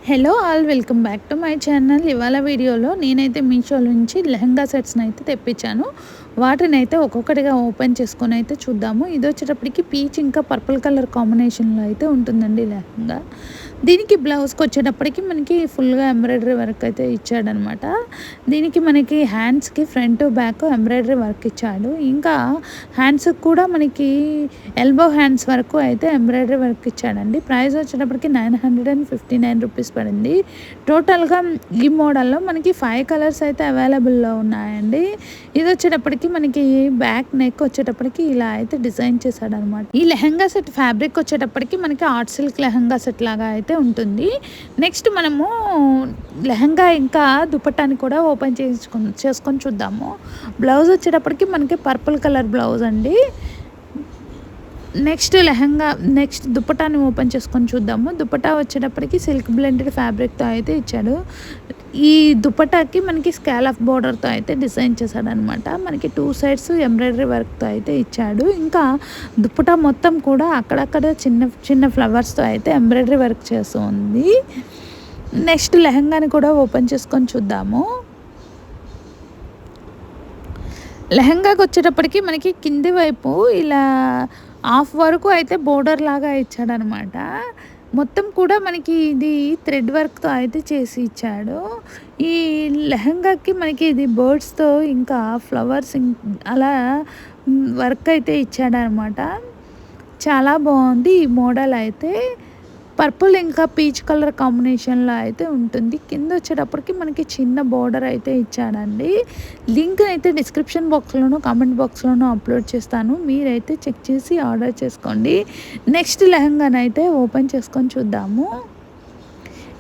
Hello all welcome back to my channel. ఇవాళ వీడియోలో నేనైతే మీషో నుంచి లెహంగా సెట్స్ని అయితే తెప్పించాను. వాటిని అయితే ఒక్కొక్కటిగా ఓపెన్ చేసుకొని అయితే చూద్దాము. ఇది వచ్చేటప్పటికి పీచ్ ఇంకా పర్పుల్ కలర్ కాంబినేషన్లో అయితే ఉంటుందండి లెహంగా. దీనికి బ్లౌజ్కి వచ్చేటప్పటికి మనకి ఫుల్గా ఎంబ్రాయిడరీ వర్క్ అయితే ఇచ్చాడనమాట. దీనికి మనకి హ్యాండ్స్కి ఫ్రంట్ బ్యాక్ ఎంబ్రాయిడరీ వర్క్ ఇచ్చాడు. ఇంకా హ్యాండ్స్కి కూడా మనకి ఎల్బో హ్యాండ్స్ వరకు అయితే ఎంబ్రాయిడరీ వర్క్ ఇచ్చాడండి. ప్రైస్ వచ్చేటప్పటికి 959 రూపీస్ పడింది. టోటల్గా ఈ మోడల్లో మనకి 5 కలర్స్ అయితే అవైలబుల్లో ఉన్నాయండి. ఇది వచ్చేటప్పటికి మనకి బ్యాక్ నెక్ వచ్చేటప్పటికి ఇలా అయితే డిజైన్ చేశాడనమాట. ఈ లెహంగా సెట్ ఫ్యాబ్రిక్ వచ్చేటప్పటికి మనకి ఆర్ట్ సిల్క్ లెహంగా సెట్ లాగా అయితే ఉంటుంది. నెక్స్ట్ మనము లెహంగా ఇంకా దుపట్టాని కూడా ఓపెన్ చేసుకొని చూద్దాము. బ్లౌజ్ వచ్చేటప్పటికి మనకి పర్పుల్ కలర్ బ్లౌజ్ అండి. నెక్స్ట్ దుపట్టాని ఓపెన్ చేసుకొని చూద్దాము. దుపట్టా వచ్చేటప్పటికి సిల్క్ బ్లెండెడ్ ఫ్యాబ్రిక్తో అయితే ఇచ్చాడు. ఈ దుపట్టాకి మనకి స్కాలఫ్ బోర్డర్తో అయితే డిజైన్ చేశాడనమాట. మనకి 2 సైడ్స్ ఎంబ్రాయిడరీ వర్క్తో అయితే ఇచ్చాడు. ఇంకా దుపట్టా మొత్తం కూడా అక్కడక్కడ చిన్న చిన్న ఫ్లవర్స్తో అయితే ఎంబ్రాయిడరీ వర్క్ చేస్తూ ఉంది. నెక్స్ట్ లెహంగాని కూడా ఓపెన్ చేసుకొని చూద్దాము. లెహంగాకి వచ్చేటప్పటికి మనకి కింది వైపు ఇలా హాఫ్ వరకు అయితే బోర్డర్ లాగా ఇచ్చాడనమాట. మొత్తం కూడా మనకి ఇది థ్రెడ్ వర్క్తో అయితే చేసి ఇచ్చాడు. ఈ లెహంగాకి మనకి ఇది బర్డ్స్తో ఇంకా ఫ్లవర్స్ అలా వర్క్ అయితే ఇచ్చాడనమాట. చాలా బాగుంది ఈ మోడల్ అయితే. పర్పుల్ ఇంకా పీచ్ కలర్ కాంబినేషన్లో అయితే ఉంటుంది. కింద వచ్చేటప్పటికి మనకి చిన్న బోర్డర్ అయితే ఇచ్చాడండి. లింక్ అయితే డిస్క్రిప్షన్ బాక్స్లోనూ కామెంట్ బాక్స్లోనూ అప్లోడ్ చేస్తాను. మీరైతే చెక్ చేసి ఆర్డర్ చేసుకోండి. నెక్స్ట్ లెహంగానైతే ఓపెన్ చేసుకొని చూద్దాము.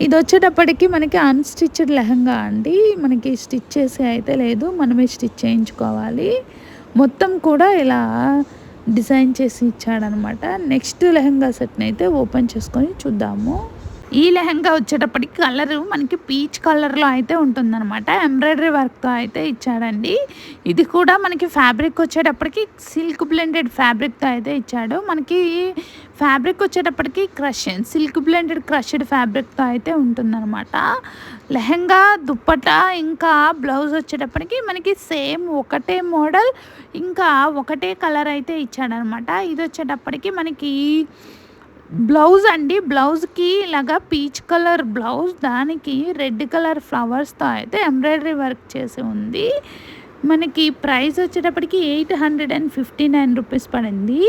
ఇది వచ్చేటప్పటికి మనకి అన్స్టిచ్డ్ లెహంగా అండి. మనకి స్టిచ్ చేసి అయితే లేదు, మనమే స్టిచ్ చేయించుకోవాలి. మొత్తం కూడా ఇలా డిజైన్ చేసి ఇచ్చాడనమాట. నెక్స్ట్ లెహంగా సెట్ని అయితే ఓపెన్ చేసుకొని చూద్దాము. ఈ లెహంగా వచ్చేటప్పటికి కలరు మనకి పీచ్ కలర్లో అయితే ఉంటుందన్నమాట. ఎంబ్రాయిడరీ వర్క్తో అయితే ఇచ్చాడండి. ఇది కూడా మనకి ఫ్యాబ్రిక్ వచ్చేటప్పటికి సిల్క్ బ్లెండెడ్ ఫ్యాబ్రిక్తో అయితే ఇచ్చాడు. మనకి ఫ్యాబ్రిక్ వచ్చేటప్పటికి సిల్క్ బ్లెండెడ్ క్రష్డ్ ఫ్యాబ్రిక్తో అయితే ఉంటుందన్నమాట. లెహంగా దుప్పటా ఇంకా బ్లౌజ్ వచ్చేటప్పటికి మనకి సేమ్ ఒకటే మోడల్ ఇంకా ఒకటే కలర్ అయితే ఇచ్చాడనమాట. ఇది వచ్చేటప్పటికి మనకి బ్లౌజ్ అండి. బ్లౌజ్కి ఇలాగా పీచ్ కలర్ బ్లౌజ్, దానికి రెడ్ కలర్ ఫ్లవర్స్తో అయితే ఎంబ్రాయిడరీ వర్క్ చేసి ఉంది. మనకి ప్రైస్ వచ్చేటప్పటికి 859 రూపీస్ పడింది.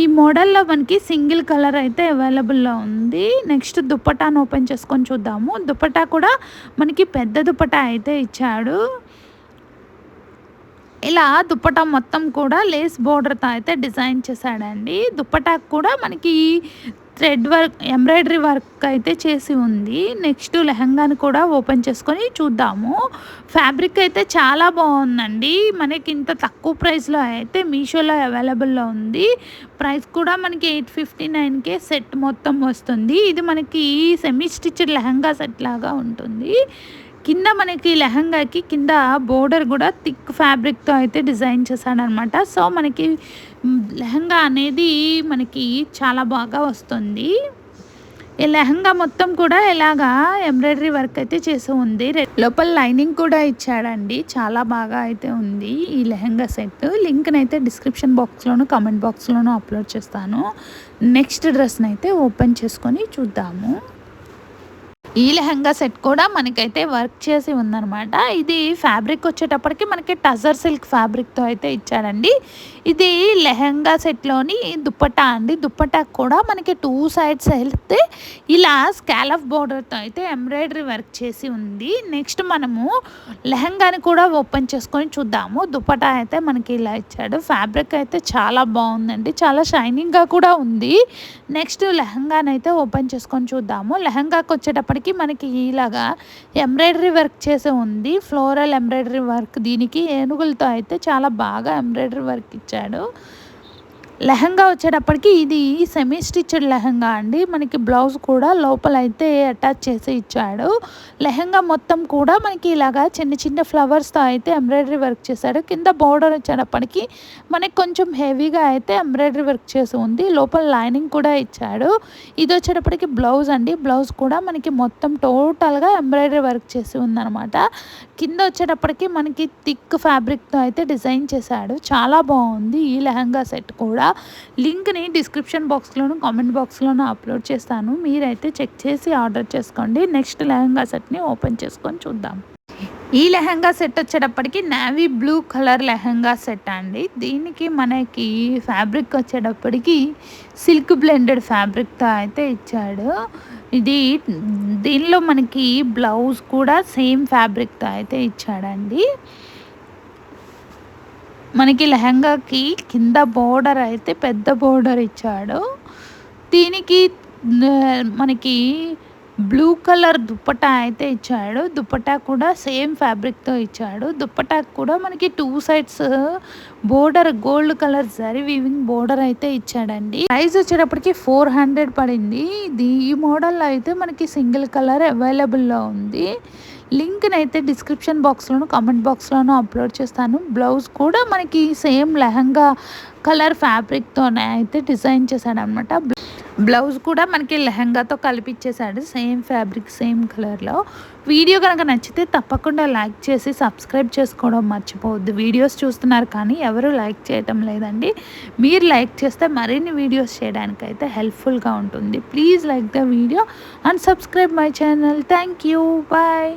ఈ మోడల్లో మనకి సింగిల్ కలర్ అయితే అవైలబుల్లో ఉంది. నెక్స్ట్ దుపట్టాను ఓపెన్ చేసుకొని చూద్దాము. దుపట్టా కూడా మనకి పెద్ద దుపట్టా అయితే ఇచ్చాడు. ఇలా దుపట్టా మొత్తం కూడా లేస్ బోర్డర్తో అయితే డిజైన్ చేశాడండి. దుపట్టాకు కూడా మనకి థ్రెడ్ వర్క్ ఎంబ్రాయిడరీ వర్క్ అయితే చేసి ఉంది. నెక్స్ట్ లెహంగాని కూడా ఓపెన్ చేసుకొని చూద్దాము. ఫ్యాబ్రిక్ అయితే చాలా బాగుందండి. మనకి ఇంత తక్కువ ప్రైస్లో అయితే మీషోలో అవైలబుల్లో ఉంది. ప్రైస్ కూడా మనకి 859కే సెట్ మొత్తం వస్తుంది. ఇది మనకి సెమీ స్టిచ్డ్ లెహంగా సెట్ లాగా ఉంటుంది. కింద మనకి లెహంగాకి కింద బోర్డర్ కూడా థిక్ ఫ్యాబ్రిక్తో అయితే డిజైన్ చేశాడనమాట. సో మనకి లెహంగా అనేది మనకి చాలా బాగా వస్తుంది. ఈ లెహంగా మొత్తం కూడా ఇలాగా ఎంబ్రాయిడరీ వర్క్ అయితే చేసి ఉంది. లోపల లైనింగ్ కూడా ఇచ్చాడండి. చాలా బాగా అయితే ఉంది ఈ లెహంగా సెట్. లింక్ని అయితే డిస్క్రిప్షన్ బాక్స్లోను కామెంట్ బాక్స్లోనూ అప్లోడ్ చేస్తాను. నెక్స్ట్ డ్రెస్ని అయితే ఓపెన్ చేసుకొని చూద్దాము. ఈ లెహంగా సెట్ కూడా మనకైతే వర్క్ చేసి ఉందన్నమాట. ఇది ఫ్యాబ్రిక్ వచ్చేటప్పటికి మనకి టజర్ సిల్క్ ఫ్యాబ్రిక్తో అయితే ఇచ్చాడండి. ఇది లెహంగా సెట్లోని దుపట్టా అండి. దుపట్టా కూడా మనకి 2 సైడ్స్ అయితే ఇలా స్కాలఫ్ బోర్డర్తో అయితే ఎంబ్రాయిడరీ వర్క్ చేసి ఉంది. నెక్స్ట్ మనము లెహంగాని కూడా ఓపెన్ చేసుకొని చూద్దాము. దుపట్టా అయితే మనకి ఇలా ఇచ్చాడు. ఫ్యాబ్రిక్ అయితే చాలా బాగుందండి. చాలా షైనింగ్గా కూడా ఉంది. నెక్స్ట్ లెహంగాని అయితే ఓపెన్ చేసుకొని చూద్దాము. లెహంగాకి వచ్చేటప్పటికి మనకి ఇలాగా ఎంబ్రాయిడరీ వర్క్ చేసి ఉంది. Floral embroidery work. దీనికి ఏనుగులతో అయితే చాలా బాగా ఎంబ్రాయిడరీ వర్క్ ఇచ్చాడు. లెహంగా వచ్చేటప్పటికి ఇది సెమీ స్టిచ్డ్ లెహంగా అండి. మనకి బ్లౌజ్ కూడా లోపలైతే అటాచ్ చేసి ఇచ్చాడు. లెహంగా మొత్తం కూడా మనకి ఇలాగా చిన్న చిన్న ఫ్లవర్స్‌తో అయితే ఎంబ్రాయిడరీ వర్క్ చేశాడు. కింద బోర్డర్ వచ్చేటప్పటికి మనకి కొంచెం హెవీగా అయితే ఎంబ్రాయిడరీ వర్క్ చేసి ఉంది. లోపల లైనింగ్ కూడా ఇచ్చాడు. ఇది వచ్చేటప్పటికి బ్లౌజ్ అండి. బ్లౌజ్ కూడా మనకి మొత్తం టోటల్‌గా ఎంబ్రాయిడరీ వర్క్ చేసి ఉందనమాట. కింద వచ్చేటప్పటికి మనకి థిక్ ఫ్యాబ్రిక్‌తో అయితే డిజైన్ చేశాడు. చాలా బాగుంది ఈ లెహంగా సెట్ కూడా. లింక్‌ని డిస్క్రిప్షన్ బాక్స్‌లోను, కామెంట్ బాక్స్‌లోను అప్లోడ్ చేస్తాను. మీరైతే చెక్ చేసి ఆర్డర్ చేసుకోండి. నెక్స్ట్ లెహంగా సెట్‌ని ఓపెన్ చేసుకొని చూద్దాం. ఈ లెహంగా సెట్ వచ్చేటప్పటికి navy blue colour lehenga set అండి. దీనికి మనకి ఫ్యాబ్రిక్ వచ్చేటప్పటికి సిల్క్ బ్లెండెడ్ ఫ్యాబ్రిక్‌తో అయితే ఇచ్చాడు. ఇది దీనిలో మనకి బ్లౌజ్ కూడా సేమ్ ఫ్యాబ్రిక్‌తో అయితే ఇచ్చాడండి. మనకి లెహంగాకి కింద బోర్డర్ అయితే పెద్ద బోర్డర్ ఇచ్చాడు. దీనికి మనకి బ్లూ కలర్ దుప్పటా అయితే ఇచ్చాడు. దుప్పటా కూడా సేమ్ ఫ్యాబ్రిక్‌తో ఇచ్చాడు. దుప్పటాకు కూడా మనకి 2 sides border gold colour zari weaving border అయితే ఇచ్చాడండి. ప్రైస్ వచ్చేటప్పటికి 400 పడింది. ఈ మోడల్‌లో అయితే మనకి సింగిల్ కలర్ అవైలబుల్‌లో ఉంది. లింక్‌ని అయితే డిస్క్రిప్షన్ బాక్స్‌లోను, కామెంట్ బాక్స్‌లోను అప్లోడ్ చేస్తాను. బ్లౌజ్ కూడా మనకి సేమ్ లెహంగా కలర్ ఫ్యాబ్రిక్‌తోనే అయితే డిజైన్ చేశాడనమాట. బ్లౌజ్ కూడా మనకి లెహంగాతో కలిపిచ్చేసాడు. సేమ్ ఫ్యాబ్రిక్, సేమ్ కలర్‌లో. వీడియో కనుక నచ్చితే తప్పకుండా లైక్ చేసి సబ్స్క్రైబ్ చేసుకోవడం మర్చిపోవద్దు. వీడియోస్ చూస్తున్నారు కానీ ఎవరు లైక్ చేయటం లేదండి. మీరు లైక్ చేస్తే మరిన్ని వీడియోస్ చేయడానికైతే హెల్ప్ఫుల్‌గా ఉంటుంది. Please like the video and subscribe my channel. Thank you. Bye.